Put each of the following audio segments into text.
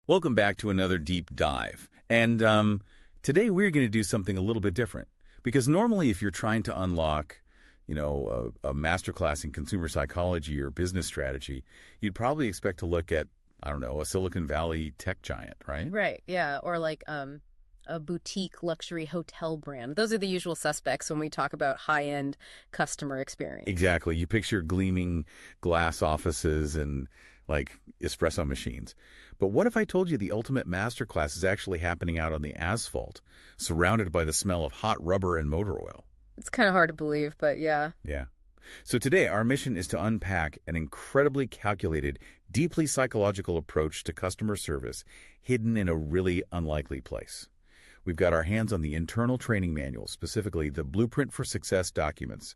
Welcome back to another deep dive. And today we're going to do something a little bit different. Because normally if you're trying to unlock, a masterclass in consumer psychology or business strategy, you'd probably expect to look at, I don't know, a Silicon Valley tech giant, right? Right, yeah. Or like a boutique luxury hotel brand. Those are the usual suspects when we talk about high-end customer experience. Exactly. You picture gleaming glass offices and like espresso machines. But what if I told you the ultimate masterclass is actually happening out on the asphalt, surrounded by the smell of hot rubber and motor oil? It's kind of hard to believe, but yeah. Yeah. So today, our mission is to unpack an incredibly calculated, deeply psychological approach to customer service hidden in a really unlikely place. We've got our hands on the internal training manual, specifically the Blueprint for Success documents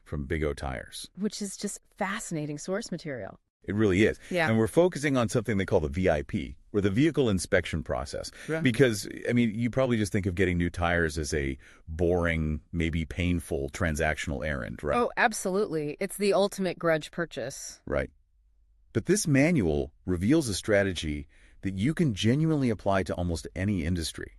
from Big O Tires. Which is just fascinating source material. It really is. Yeah. And we're focusing on something they call the VIP, or the vehicle inspection process. Yeah. Because, you probably just think of getting new tires as a boring, maybe painful transactional errand, right? Oh, absolutely. It's the ultimate grudge purchase. Right. But this manual reveals a strategy that you can genuinely apply to almost any industry.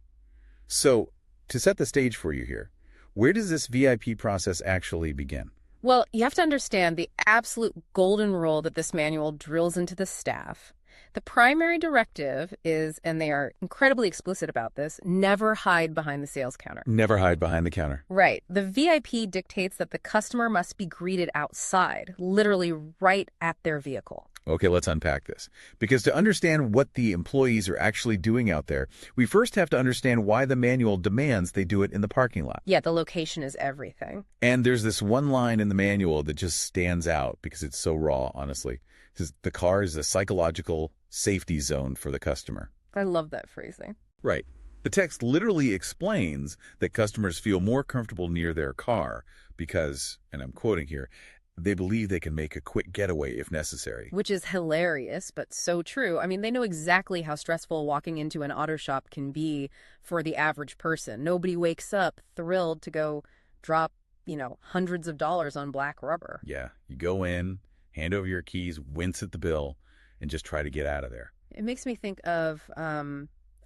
So, to set the stage for you here, where does this VIP process actually begin? Well, you have to understand the absolute golden rule that this manual drills into the staff. The primary directive is, and they are incredibly explicit about this, never hide behind the sales counter. Never hide behind the counter. Right. The VIP dictates that the customer must be greeted outside, literally right at their vehicle. Okay, let's unpack this. Because to understand what the employees are actually doing out there, we first have to understand why the manual demands they do it in the parking lot. Yeah, the location is everything. And there's this one line in the manual that just stands out because it's so raw, honestly. It says the car is a psychological safety zone for the customer. I love that phrasing. Right. The text literally explains that customers feel more comfortable near their car because, and I'm quoting here, they believe they can make a quick getaway if necessary. Which is hilarious, but so true. I mean, they know exactly how stressful walking into an auto shop can be for the average person. Nobody wakes up thrilled to go drop, hundreds of dollars on black rubber. Yeah, you go in, hand over your keys, wince at the bill, and just try to get out of there. It makes me think of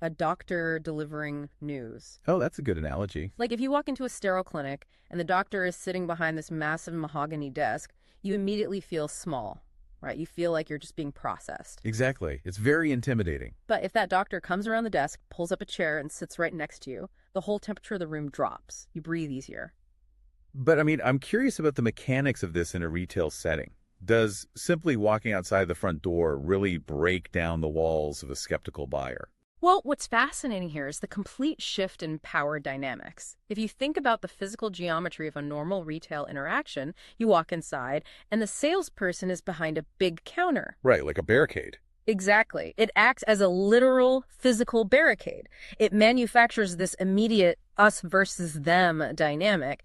a doctor delivering news. Oh, that's a good analogy. Like if you walk into a sterile clinic and the doctor is sitting behind this massive mahogany desk, you immediately feel small, right? You feel like you're just being processed. Exactly. It's very intimidating. But if that doctor comes around the desk, pulls up a chair and sits right next to you, the whole temperature of the room drops. You breathe easier. But I'm curious about the mechanics of this in a retail setting. Does simply walking outside the front door really break down the walls of a skeptical buyer? Well, what's fascinating here is the complete shift in power dynamics. If you think about the physical geometry of a normal retail interaction, you walk inside and the salesperson is behind a big counter. Right, like a barricade. Exactly. It acts as a literal physical barricade. It manufactures this immediate us versus them dynamic.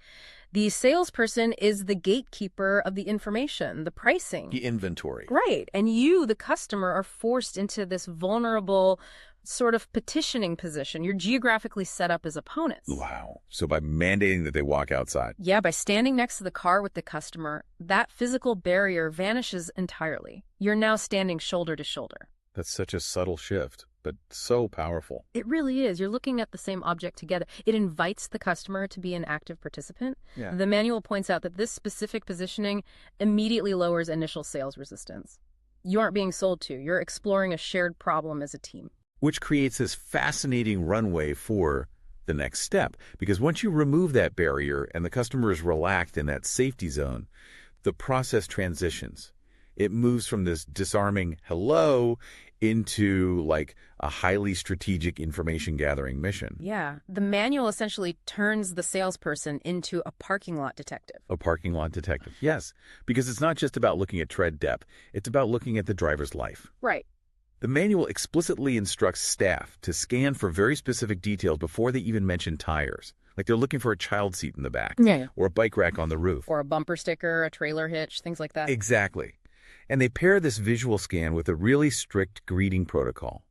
The salesperson is the gatekeeper of the information, the pricing. The inventory. Right. And you, the customer, are forced into this vulnerable sort of petitioning position. You're geographically set up as opponents. Wow. So by mandating that they walk outside. Yeah, by standing next to the car with the customer, that physical barrier vanishes entirely. You're now standing shoulder to shoulder. That's such a subtle shift, but so powerful. It really is. You're looking at the same object together. It invites the customer to be an active participant. Yeah. The manual points out that this specific positioning immediately lowers initial sales resistance. You aren't being sold to. You're exploring a shared problem as a team. Which creates this fascinating runway for the next step. Because once you remove that barrier and the customer is relaxed in that safety zone, the process transitions. It moves from this disarming hello into like a highly strategic information gathering mission. Yeah. The manual essentially turns the salesperson into a parking lot detective. A parking lot detective, yes. Because it's not just about looking at tread depth. It's about looking at the driver's life. Right. The manual explicitly instructs staff to scan for very specific details before they even mention tires. Like they're looking for a child seat in the back. Yeah. Or a bike rack on the roof. Or a bumper sticker, a trailer hitch, things like that. Exactly. And they pair this visual scan with a really strict greeting protocol.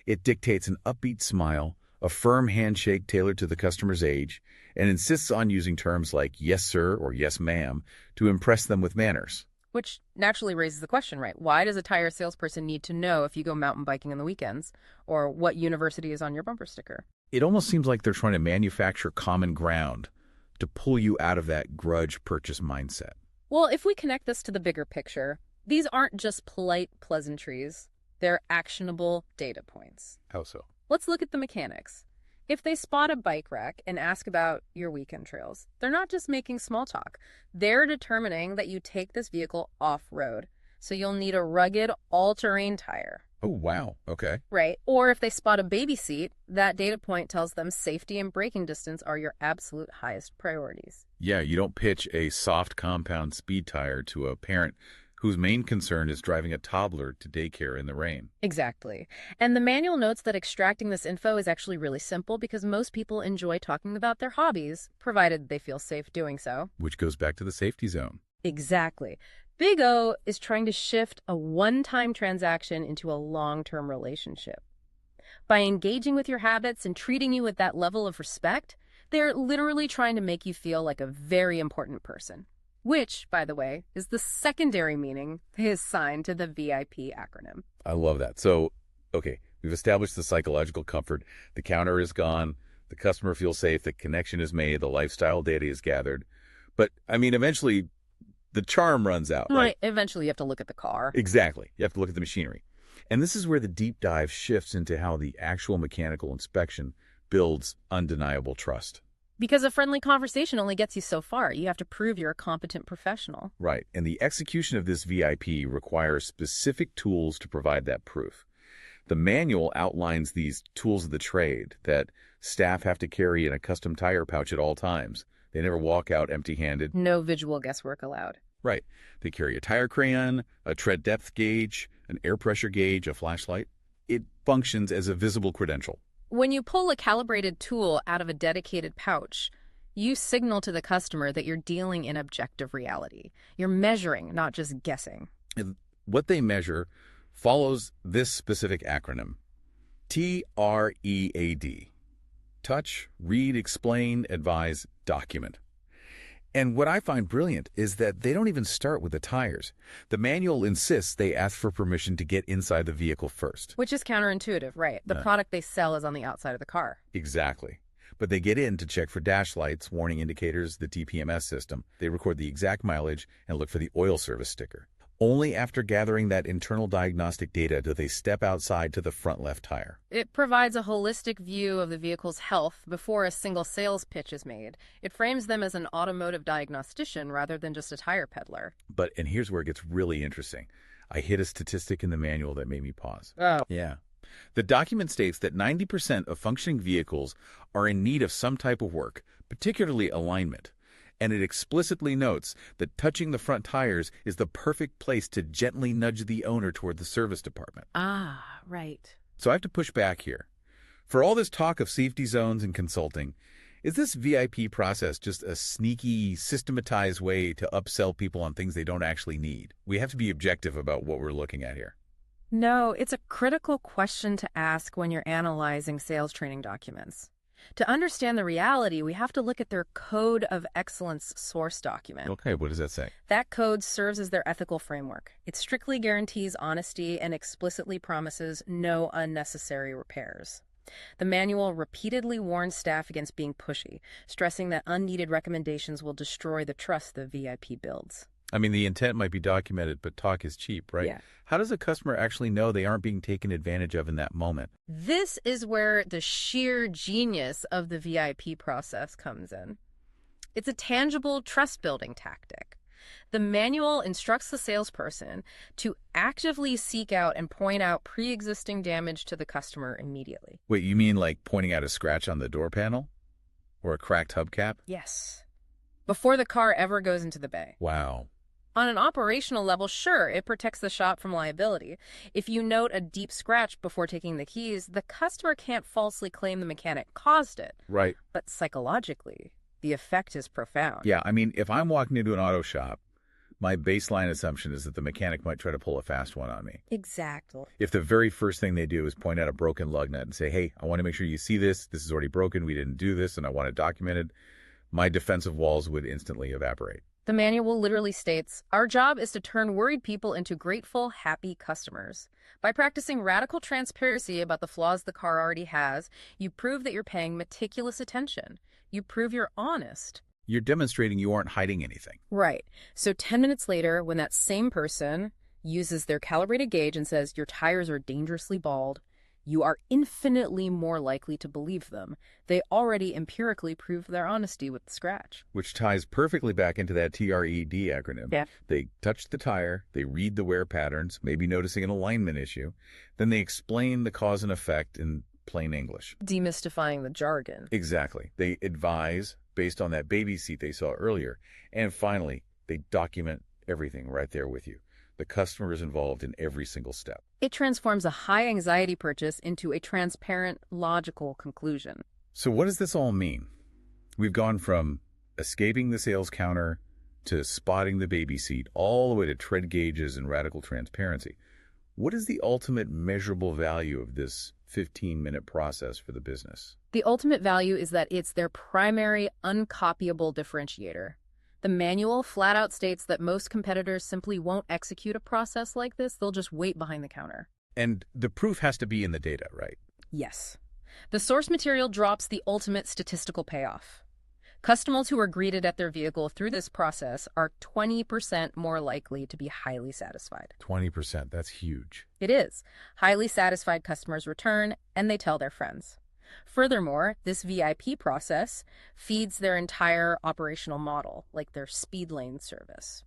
It dictates an upbeat smile, a firm handshake tailored to the customer's age, and insists on using terms like yes, sir, or yes, ma'am, to impress them with manners. Which naturally raises the question, right? Why does a tire salesperson need to know if you go mountain biking on the weekends or what university is on your bumper sticker? It almost seems like they're trying to manufacture common ground to pull you out of that grudge purchase mindset. Well, if we connect this to the bigger picture, these aren't just polite pleasantries. They're actionable data points. How so? Let's look at the mechanics. If they spot a bike rack and ask about your weekend trails, they're not just making small talk. They're determining that you take this vehicle off-road. So you'll need a rugged, all-terrain tire. Oh, wow. Okay. Right. Or if they spot a baby seat, that data point tells them safety and braking distance are your absolute highest priorities. Yeah, you don't pitch a soft compound speed tire to a parent whose main concern is driving a toddler to daycare in the rain. Exactly. And the manual notes that extracting this info is actually really simple because most people enjoy talking about their hobbies, provided they feel safe doing so. Which goes back to the safety zone. Exactly. Big O is trying to shift a one-time transaction into a long-term relationship. By engaging with your habits and treating you with that level of respect, they're literally trying to make you feel like a very important person. Which, by the way, is the secondary meaning they assign to the VIP acronym. I love that. So, okay, we've established the psychological comfort. The counter is gone. The customer feels safe. The connection is made. The lifestyle data is gathered. But, I mean, eventually, the charm runs out. Right. Eventually, you have to look at the car. Exactly. You have to look at the machinery. And this is where the deep dive shifts into how the actual mechanical inspection builds undeniable trust. Because a friendly conversation only gets you so far. You have to prove you're a competent professional. Right. And the execution of this VIP requires specific tools to provide that proof. The manual outlines these tools of the trade that staff have to carry in a custom tire pouch at all times. They never walk out empty-handed. No visual guesswork allowed. Right. They carry a tire crayon, a tread depth gauge, an air pressure gauge, a flashlight. It functions as a visible credential. When you pull a calibrated tool out of a dedicated pouch, you signal to the customer that you're dealing in objective reality. You're measuring, not just guessing. And what they measure follows this specific acronym, TREAD. Touch, read, explain, advise, document. And what I find brilliant is that they don't even start with the tires. The manual insists they ask for permission to get inside the vehicle first. Which is counterintuitive, right? The product they sell is on the outside of the car. Exactly. But they get in to check for dash lights, warning indicators, the TPMS system. They record the exact mileage and look for the oil service sticker. Only after gathering that internal diagnostic data do they step outside to the front left tire. It provides a holistic view of the vehicle's health before a single sales pitch is made. It frames them as an automotive diagnostician rather than just a tire peddler. And here's where it gets really interesting. I hit a statistic in the manual that made me pause. Oh. Yeah. The document states that 90% of functioning vehicles are in need of some type of work, particularly alignment. And it explicitly notes that touching the front tires is the perfect place to gently nudge the owner toward the service department. Ah, right. So I have to push back here. For all this talk of safety zones and consulting, is this VIP process just a sneaky, systematized way to upsell people on things they don't actually need? We have to be objective about what we're looking at here. No, it's a critical question to ask when you're analyzing sales training documents. To understand the reality, we have to look at their Code of Excellence source document. Okay, what does that say? That code serves as their ethical framework. It strictly guarantees honesty and explicitly promises no unnecessary repairs. The manual repeatedly warns staff against being pushy, stressing that unneeded recommendations will destroy the trust the VIP builds. I mean, the intent might be documented, but talk is cheap, right? Yeah. How does a customer actually know they aren't being taken advantage of in that moment? This is where the sheer genius of the VIP process comes in. It's a tangible trust-building tactic. The manual instructs the salesperson to actively seek out and point out pre-existing damage to the customer immediately. Wait, you mean like pointing out a scratch on the door panel? Or a cracked hubcap? Yes. Before the car ever goes into the bay. Wow. On an operational level, sure, it protects the shop from liability. If you note a deep scratch before taking the keys, the customer can't falsely claim the mechanic caused it. Right. But psychologically, the effect is profound. Yeah, I mean, if I'm walking into an auto shop, my baseline assumption is that the mechanic might try to pull a fast one on me. Exactly. If the very first thing they do is point out a broken lug nut and say, hey, I want to make sure you see this. This is already broken. We didn't do this, and I want it documented. My defensive walls would instantly evaporate. The manual literally states, "Our job is to turn worried people into grateful, happy customers. By practicing radical transparency about the flaws the car already has, you prove that you're paying meticulous attention. You prove you're honest." You're demonstrating you aren't hiding anything. Right. So 10 minutes later, when that same person uses their calibrated gauge and says, "Your tires are dangerously bald," you are infinitely more likely to believe them. They already empirically proved their honesty with the scratch. Which ties perfectly back into that TRED acronym. Yeah. They touch the tire, they read the wear patterns, maybe noticing an alignment issue, then they explain the cause and effect in plain English. Demystifying the jargon. Exactly. They advise based on that baby seat they saw earlier. And finally, they document everything right there with you. The customer is involved in every single step. It transforms a high-anxiety purchase into a transparent, logical conclusion. So what does this all mean? We've gone from escaping the sales counter to spotting the baby seat, all the way to tread gauges and radical transparency. What is the ultimate measurable value of this 15-minute process for the business? The ultimate value is that it's their primary, uncopyable differentiator. The manual flat out states that most competitors simply won't execute a process like this. They'll just wait behind the counter. And the proof has to be in the data, right? Yes. The source material drops the ultimate statistical payoff. Customers who are greeted at their vehicle through this process are 20% more likely to be highly satisfied. 20%, that's huge. It is. Highly satisfied customers return, and they tell their friends. Furthermore, this VIP process feeds their entire operational model, like their speed lane service.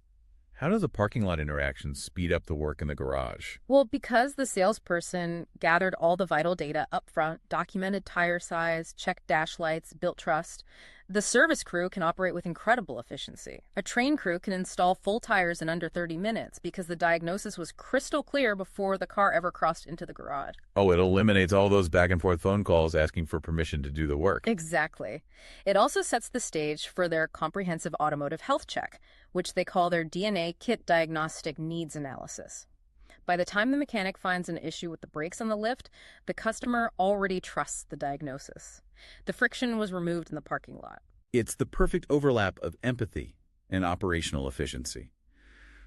How do the parking lot interactions speed up the work in the garage? Well, because the salesperson gathered all the vital data up front, documented tire size, checked dash lights, built trust, the service crew can operate with incredible efficiency. A trained crew can install full tires in under 30 minutes because the diagnosis was crystal clear before the car ever crossed into the garage. Oh, it eliminates all those back and forth phone calls asking for permission to do the work. Exactly. It also sets the stage for their comprehensive automotive health check, which they call their DNA kit diagnostic needs analysis. By the time the mechanic finds an issue with the brakes on the lift, the customer already trusts the diagnosis. The friction was removed in the parking lot. It's the perfect overlap of empathy and operational efficiency.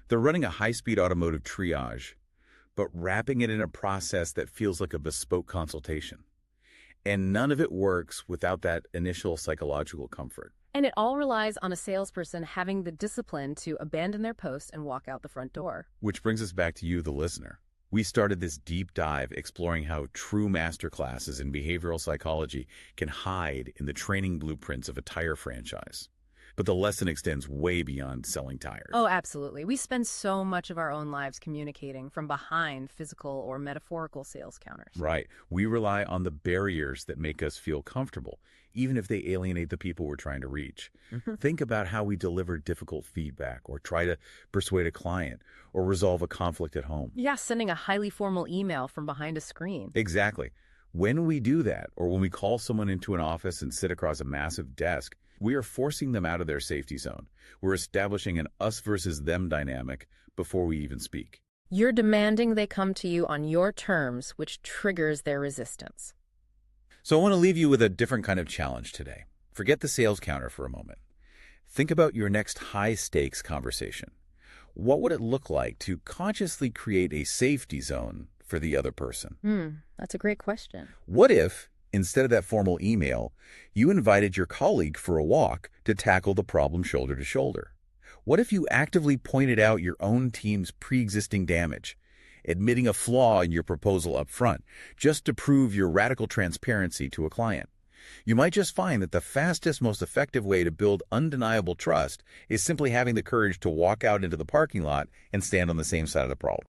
They're running a high-speed automotive triage, but wrapping it in a process that feels like a bespoke consultation. And none of it works without that initial psychological comfort. And it all relies on a salesperson having the discipline to abandon their post and walk out the front door. Which brings us back to you, the listener. We started this deep dive exploring how true masterclasses in behavioral psychology can hide in the training blueprints of a tire franchise. But the lesson extends way beyond selling tires. Oh, absolutely. We spend so much of our own lives communicating from behind physical or metaphorical sales counters. Right. We rely on the barriers that make us feel comfortable, even if they alienate the people we're trying to reach. Think about how we deliver difficult feedback or try to persuade a client or resolve a conflict at home. Yeah, sending a highly formal email from behind a screen. Exactly. When we do that, or when we call someone into an office and sit across a massive desk, we are forcing them out of their safety zone. We're establishing an us versus them dynamic before we even speak. You're demanding they come to you on your terms, which triggers their resistance. So I want to leave you with a different kind of challenge today. Forget the sales counter for a moment. Think about your next high-stakes conversation. What would it look like to consciously create a safety zone for the other person? That's a great question. What if, instead of that formal email, you invited your colleague for a walk to tackle the problem shoulder to shoulder? What if you actively pointed out your own team's pre-existing damage, admitting a flaw in your proposal up front, just to prove your radical transparency to a client? You might just find that the fastest, most effective way to build undeniable trust is simply having the courage to walk out into the parking lot and stand on the same side of the problem.